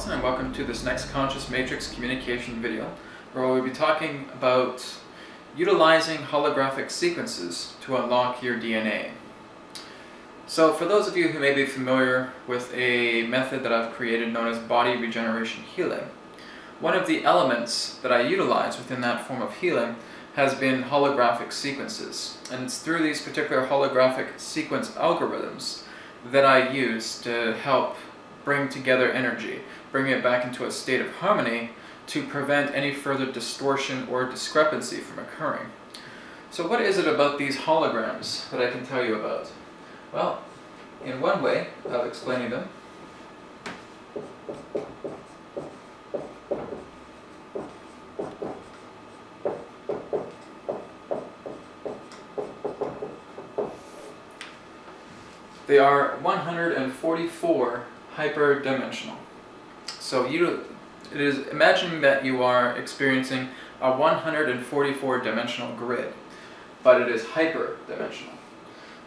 Johnson, and welcome to this next Conscious Matrix communication video, where we'll be talking about utilizing holographic sequences to unlock your DNA. So for those of you who may be familiar with a method that I've created known as Body Regeneration Healing, one of the elements that I utilize within that form of healing has been holographic sequences. And it's through these particular holographic sequence algorithms that I use to help bring together energy, bring it back into a state of harmony to prevent any further distortion or discrepancy from occurring. So what is it about these holograms that I can tell you about? Well, in one way of explaining them, they are 144 hyperdimensional. So it is imagining that you are experiencing a 144 dimensional grid, but it is hyperdimensional.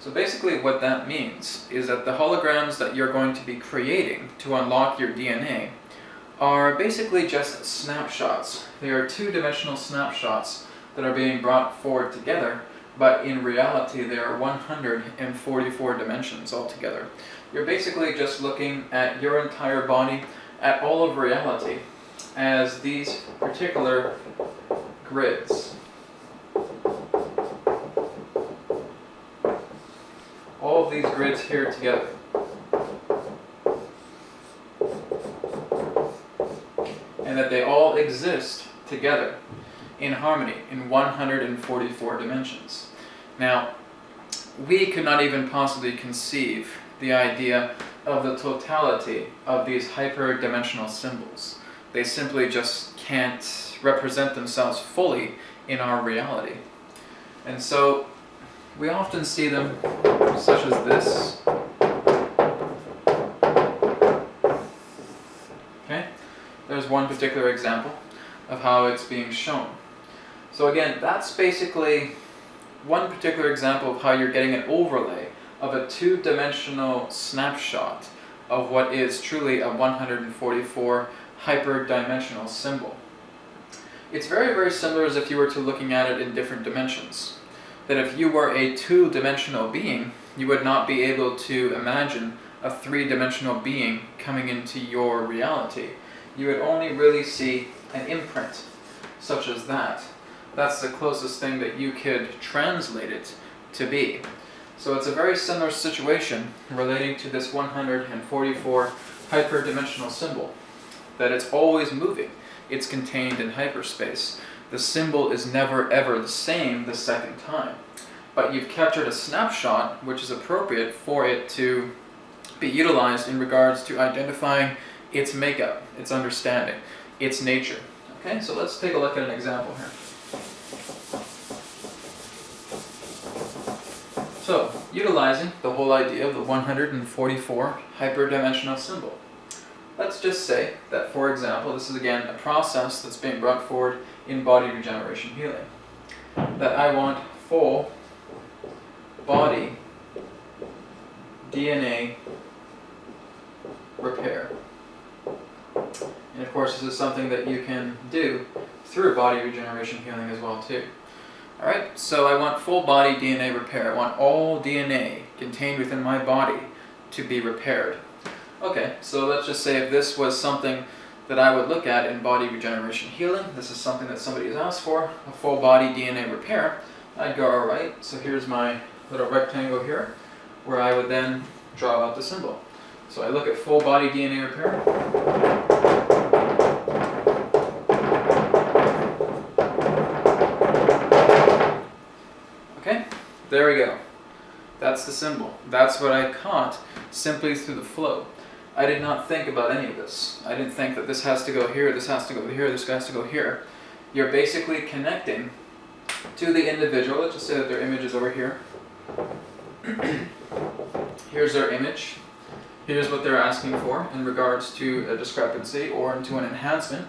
So basically what that means is that the holograms that you're going to be creating to unlock your DNA are basically just snapshots. They are two-dimensional snapshots that are being brought forward together, but in reality there are 144 dimensions altogether. You're basically just looking at your entire body, at all of reality, as these particular grids. All of these grids here together. And that they all exist together in harmony in 144 dimensions. Now, we could not even possibly conceive the idea of the totality of these hyperdimensional symbols. They simply just can't represent themselves fully in our reality. And so we often see them such as this. Okay? There's one particular example of how it's being shown. So again, that's basically one particular example of how you're getting an overlay of a two-dimensional snapshot of what is truly a 144 hyperdimensional symbol. It's very, very similar as if you were to looking at it in different dimensions. That if you were a two-dimensional being, you would not be able to imagine a three-dimensional being coming into your reality. You would only really see an imprint, such as that. That's the closest thing that you could translate it to be. So it's a very similar situation relating to this 144 hyperdimensional symbol, that it's always moving. It's contained in hyperspace. The symbol is never ever the same the second time. But you've captured a snapshot which is appropriate for it to be utilized in regards to identifying its makeup, its understanding, its nature. Okay, so let's take a look at an example here. So, utilizing the whole idea of the 144 hyperdimensional symbol. Let's just say that, for example, this is again a process that's being brought forward in Body Regeneration Healing. That I want full body DNA repair. And of course, this is something that you can do through Body Regeneration Healing as well too. Alright, so I want full body DNA repair. I want all DNA contained within my body to be repaired. Okay, so let's just say if this was something that I would look at in Body Regeneration Healing, this is something that somebody has asked for, a full body DNA repair, I'd go, alright, so here's my little rectangle here, where I would then draw out the symbol. So I look at full body DNA repair. Okay, there we go. That's the symbol. That's what I caught simply through the flow. I did not think about any of this. I didn't think that this has to go here, this has to go here, this has to go here. You're basically connecting to the individual. Let's just say that their image is over here. Here's their image. Here's what they're asking for in regards to a discrepancy or into an enhancement.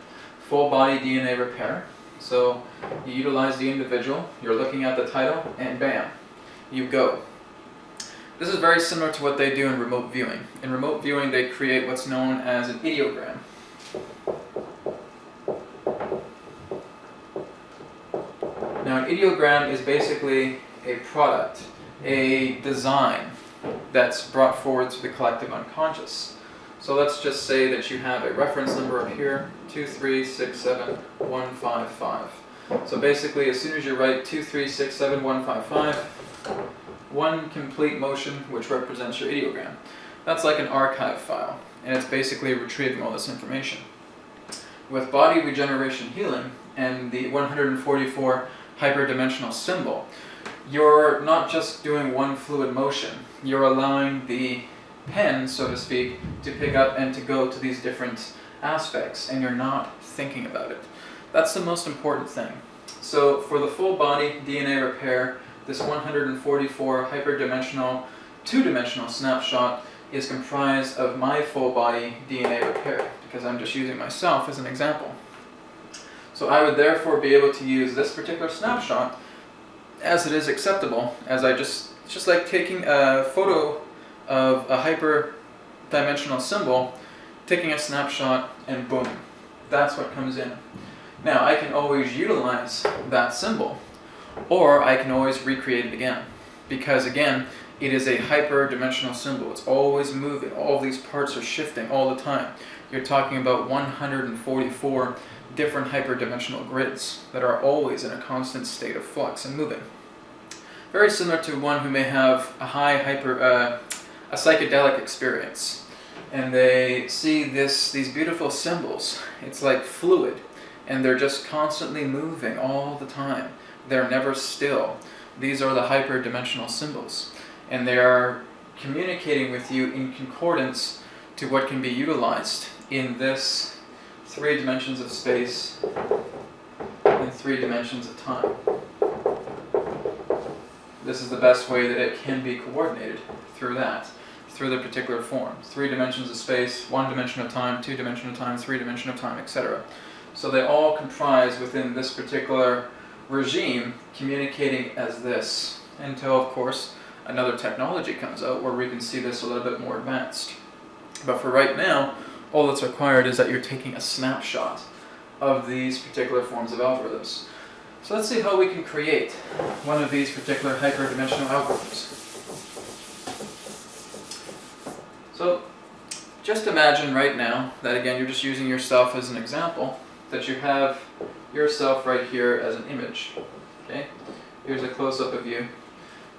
Full body DNA repair. So you utilize the individual, you're looking at the title, and bam, you go. This is very similar to what they do in remote viewing. In remote viewing, they create what's known as an ideogram. Now, an ideogram is basically a product, a design that's brought forward to the collective unconscious. So let's just say that you have a reference number up here, 2367155. So basically, as soon as you write 2367155, one complete motion which represents your ideogram. That's like an archive file, and it's basically retrieving all this information. With Body Regeneration Healing and the 144 Hyperdimensional Symbol, you're not just doing one fluid motion, you're allowing the pen, so to speak, to pick up and to go to these different aspects, and you're not thinking about it. That's the most important thing. So for the full body DNA repair, this 144 hyperdimensional, two-dimensional snapshot is comprised of my full body DNA repair, because I'm just using myself as an example. So I would therefore be able to use this particular snapshot as it is acceptable, as it's just like taking a photo of a hyperdimensional symbol, taking a snapshot, and boom, that's what comes in. Now I can always utilize that symbol, or I can always recreate it again, because again, it is a hyperdimensional symbol. It's always moving. All of these parts are shifting all the time. You're talking about 144 different hyperdimensional grids that are always in a constant state of flux and moving. Very similar to one who may have a a psychedelic experience, and they see these beautiful symbols. It's like fluid, and they're just constantly moving all the time. They're never still. These are the hyperdimensional symbols, and they are communicating with you in concordance to what can be utilized in this 3 dimensions of space and 3 dimensions of time. This is the best way that it can be coordinated through the particular form. 3 dimensions of space, 1 dimension of time, 2 dimension of time, 3 dimension of time, etc. So they all comprise within this particular regime, communicating as this, until of course another technology comes out where we can see this a little bit more advanced. But for right now, all that's required is that you're taking a snapshot of these particular forms of algorithms. So let's see how we can create one of these particular hyperdimensional algorithms. So just imagine right now that, again, you're just using yourself as an example, that you have yourself right here as an image. Okay? Here's a close-up of you.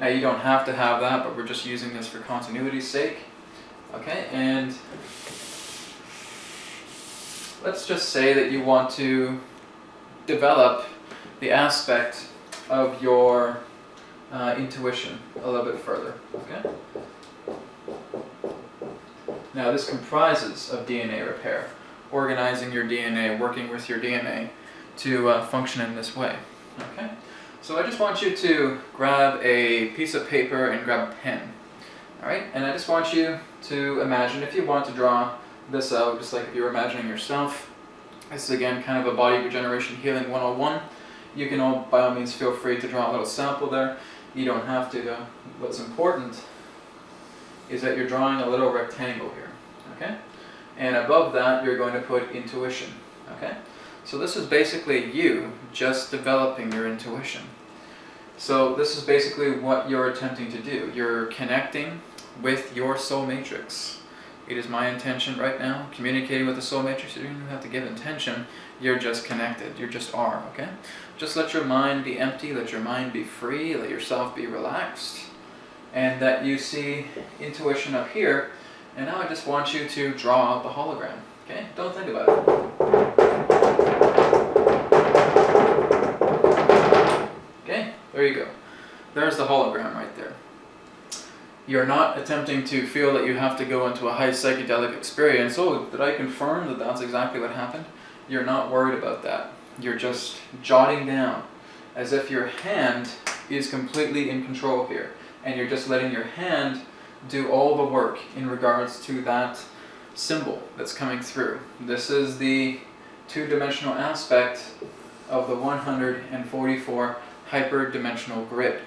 Now you don't have to have that, but we're just using this for continuity's sake. Okay, and let's just say that you want to develop the aspect of your intuition a little bit further. Okay? Now this comprises of DNA repair, organizing your DNA, working with your DNA to function in this way. Okay? So I just want you to grab a piece of paper and grab a pen. Alright? And I just want you to imagine, if you want to draw this out, just like if you were imagining yourself. This is again kind of a Body Regeneration Healing 101. You can all, by all means, feel free to draw a little sample there. You don't have to though. What's important is that you're drawing a little rectangle here. Okay? And above that, you're going to put intuition. Okay? So this is basically you just developing your intuition. So this is basically what you're attempting to do. You're connecting with your soul matrix. It is my intention right now, communicating with the soul matrix. You don't even have to give intention. You're just connected. You just are, okay? Just let your mind be empty. Let your mind be free. Let yourself be relaxed. And that you see intuition up here. And now I just want you to draw out the hologram, okay? Don't think about it. Okay, there you go. There's the hologram right there. You're not attempting to feel that you have to go into a high psychedelic experience. Oh, did I confirm that that's exactly what happened? You're not worried about that. You're just jotting down as if your hand is completely in control here. And you're just letting your hand do all the work in regards to that symbol that's coming through. This is the 2-dimensional aspect of the 144 hyperdimensional grid,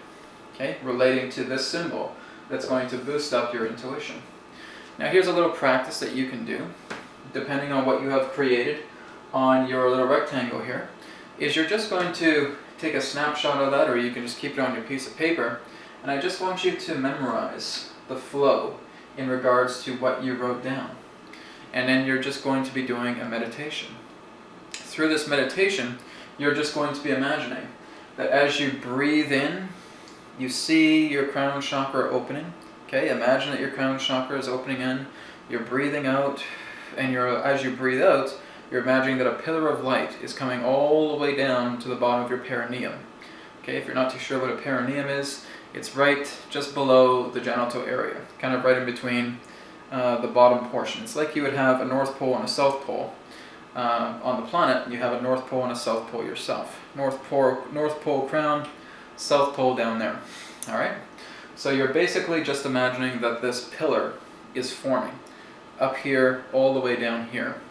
okay, relating to this symbol that's going to boost up your intuition. Now here's a little practice that you can do. depending on what you have created on your little rectangle here, is you're just going to take a snapshot of that, or you can just keep it on your piece of paper, and I just want you to memorize the flow in regards to what you wrote down. And then you're just going to be doing a meditation. Through this meditation, you're just going to be imagining that as you breathe in, you see your crown chakra opening. Okay, imagine that your crown chakra is opening in, you're breathing out, and as you breathe out, you're imagining that a pillar of light is coming all the way down to the bottom of your perineum. Okay, if you're not too sure what a perineum is, it's right just below the genital area, kind of right in between the bottom portion. It's like you would have a North Pole and a South Pole on the planet. You have a North Pole and a South Pole yourself. North Pole crown, South Pole down there. All right. So you're basically just imagining that this pillar is forming up here all the way down here.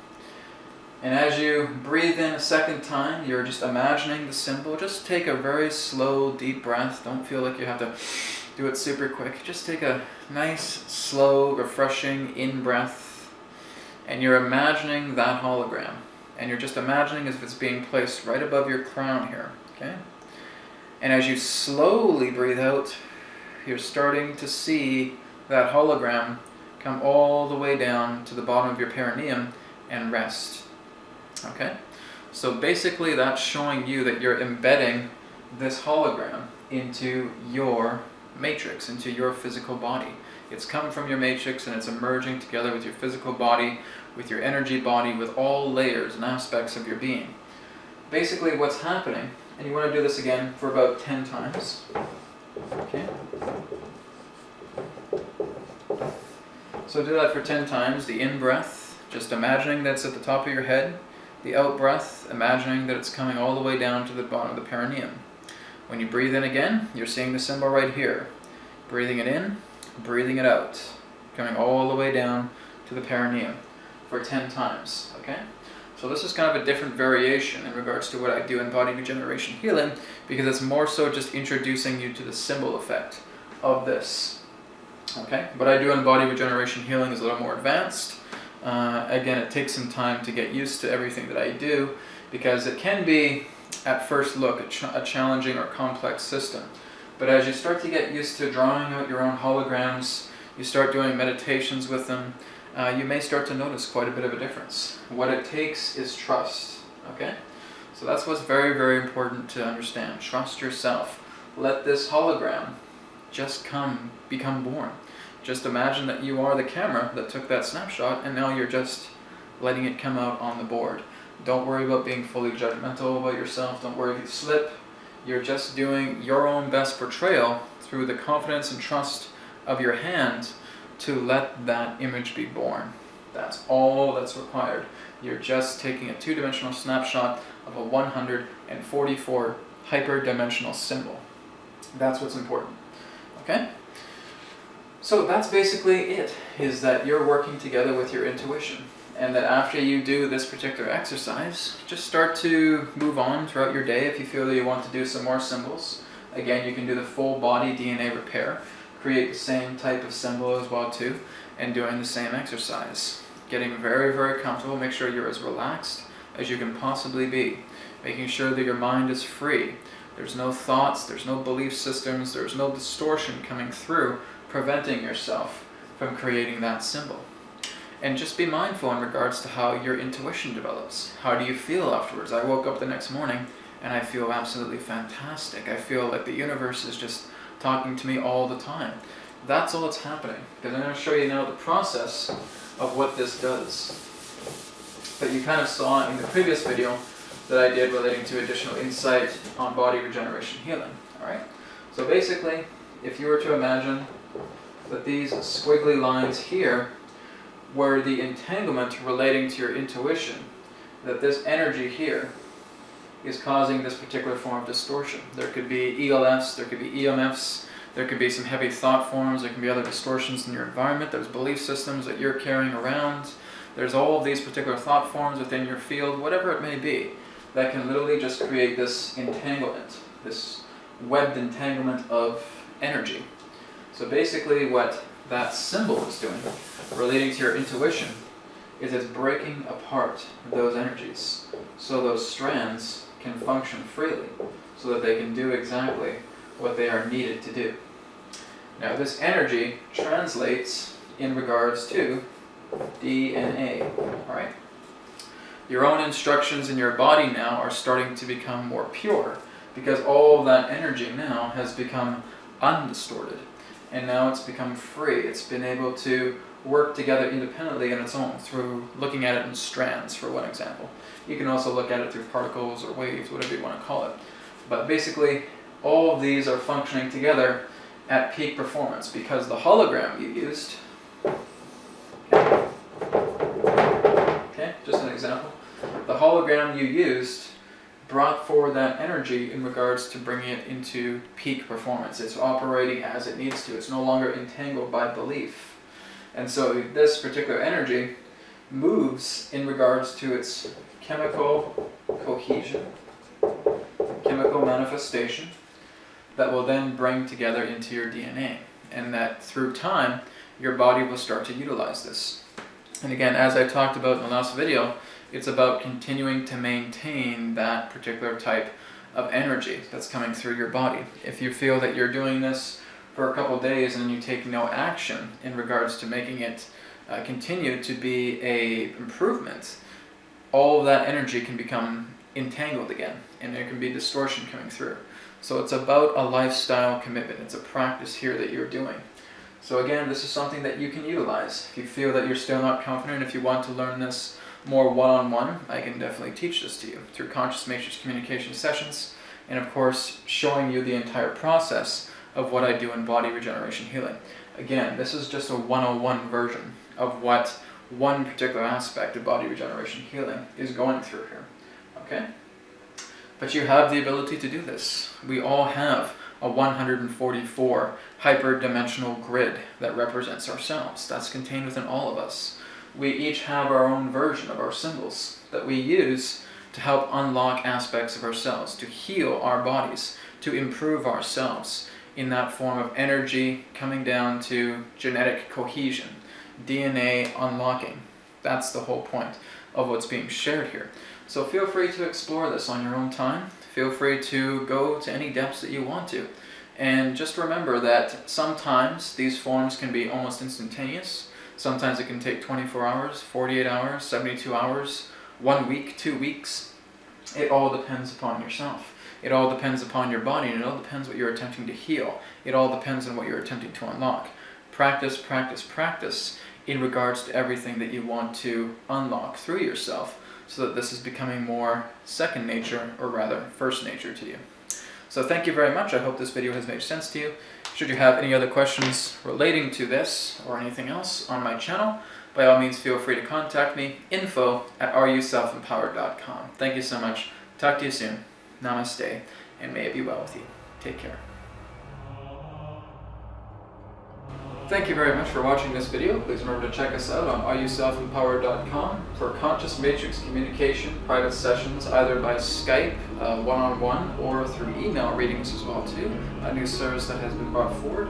And as you breathe in a second time, you're just imagining the symbol. Just take a very slow, deep breath. Don't feel like you have to do it super quick. Just take a nice, slow, refreshing in-breath. And you're imagining that hologram. And you're just imagining as if it's being placed right above your crown here. Okay? And as you slowly breathe out, you're starting to see that hologram come all the way down to the bottom of your perineum and rest. Okay? So basically that's showing you that you're embedding this hologram into your matrix, into your physical body. It's come from your matrix and it's emerging together with your physical body, with your energy body, with all layers and aspects of your being. Basically what's happening, and you want to do this again for about 10 times. Okay? So do that for 10 times. The in-breath, just imagining that's at the top of your head. The out-breath, imagining that it's coming all the way down to the bottom of the perineum. When you breathe in again, you're seeing the symbol right here. Breathing it in, breathing it out. Coming all the way down to the perineum for 10 times. Okay? So this is kind of a different variation in regards to what I do in Body Regeneration Healing, because it's more so just introducing you to the symbol effect of this. Okay? What I do in Body Regeneration Healing is a little more advanced. Again, it takes some time to get used to everything that I do, because it can be, at first look, a challenging or complex system. But as you start to get used to drawing out your own holograms, you start doing meditations with them, you may start to notice quite a bit of a difference. What it takes is trust. Okay? So that's what's very, very important to understand. Trust yourself. Let this hologram just become born. Just imagine that you are the camera that took that snapshot, and now you're just letting it come out on the board. Don't worry about being fully judgmental about yourself. Don't worry if you slip. You're just doing your own best portrayal through the confidence and trust of your hand to let that image be born. That's all that's required. You're just taking a two-dimensional snapshot of a 144 hyperdimensional symbol. That's what's important. Okay? So that's basically it, is that you're working together with your intuition. And that after you do this particular exercise, just start to move on throughout your day if you feel that you want to do some more symbols. Again, you can do the full body DNA repair, create the same type of symbol as well too, and doing the same exercise. Getting very, very comfortable, make sure you're as relaxed as you can possibly be. Making sure that your mind is free. There's no thoughts, there's no belief systems, there's no distortion coming through, preventing yourself from creating that symbol. And just be mindful in regards to how your intuition develops. How do you feel afterwards? I woke up the next morning and I feel absolutely fantastic. I feel like the universe is just talking to me all the time. That's all that's happening. Because I'm going to show you now the process of what this does. But you kind of saw in the previous video that I did relating to additional insight on Body Regeneration Healing. Alright? So basically, if you were to imagine that these squiggly lines here were the entanglement relating to your intuition, that this energy here is causing this particular form of distortion. There could be ELFs, there could be EMFs, there could be some heavy thought forms, there can be other distortions in your environment, there's belief systems that you're carrying around, there's all of these particular thought forms within your field, whatever it may be, that can literally just create this entanglement, this webbed entanglement of energy. So basically what that symbol is doing, relating to your intuition, is it's breaking apart those energies so those strands can function freely, so that they can do exactly what they are needed to do. Now this energy translates in regards to DNA, right? Your own instructions in your body now are starting to become more pure, because all of that energy now has become undistorted, and now it's become free. It's been able to work together independently on its own through looking at it in strands, for one example. You can also look at it through particles or waves, whatever you want to call it. But basically, all of these are functioning together at peak performance, because the hologram you used, okay, just an example, the hologram you used brought forward that energy in regards to bringing it into peak performance. It's operating as it needs to. It's no longer entangled by belief. And so this particular energy moves in regards to its chemical cohesion, chemical manifestation, that will then bring together into your DNA. And that through time, your body will start to utilize this. And again, as I talked about in the last video, it's about continuing to maintain that particular type of energy that's coming through your body. If you feel that you're doing this for a couple of days and you take no action in regards to making it continue to be a improvement, all of that energy can become entangled again, and there can be distortion coming through. So it's about a lifestyle commitment. It's a practice here that you're doing. So again, this is something that you can utilize. If you feel that you're still not confident, if you want to learn this more one-on-one, I can definitely teach this to you through conscious matrix communication sessions, and of course showing you the entire process of what I do in body regeneration healing. Again, this is just a 101 version of what one particular aspect of body regeneration healing is going through here. Okay? But you have the ability to do this. We all have a 144 hyperdimensional grid that represents ourselves. That's contained within all of us. We each have our own version of our symbols that we use to help unlock aspects of ourselves, to heal our bodies, to improve ourselves in that form of energy coming down to genetic cohesion, DNA unlocking. That's the whole point of what's being shared here. So feel free to explore this on your own time. Feel free to go to any depths that you want to. And just remember that sometimes these forms can be almost instantaneous. Sometimes it can take 24 hours, 48 hours, 72 hours, 1 week, 2 weeks. It all depends upon yourself. It all depends upon your body, and it all depends what you're attempting to heal. It all depends on what you're attempting to unlock. Practice, practice, practice in regards to everything that you want to unlock through yourself, so that this is becoming more second nature, or rather first nature to you. So thank you very much. I hope this video has made sense to you. Should you have any other questions relating to this or anything else on my channel, by all means feel free to contact me, info@areyourselfempowered.com. Thank you so much. Talk to you soon. Namaste, and may it be well with you. Take care. Thank you very much for watching this video. Please remember to check us out on areyourselfempowered.com for conscious matrix communication, private sessions, either by Skype, one-on-one, or through email readings as well too. A new service that has been brought forward.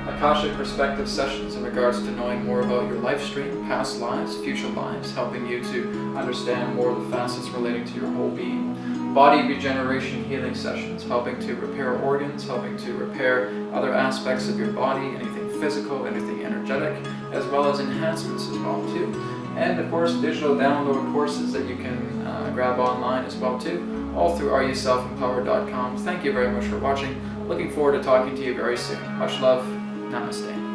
Akashic perspective sessions in regards to knowing more about your life stream, past lives, future lives, helping you to understand more of the facets relating to your whole being. Body regeneration healing sessions, helping to repair organs, helping to repair other aspects of your body, anything physical, anything energetic, as well as enhancements as well too. And of course, digital download courses that you can grab online as well too, all through areyourselfempowered.com. Thank you very much for watching. Looking forward to talking to you very soon. Much love. Namaste.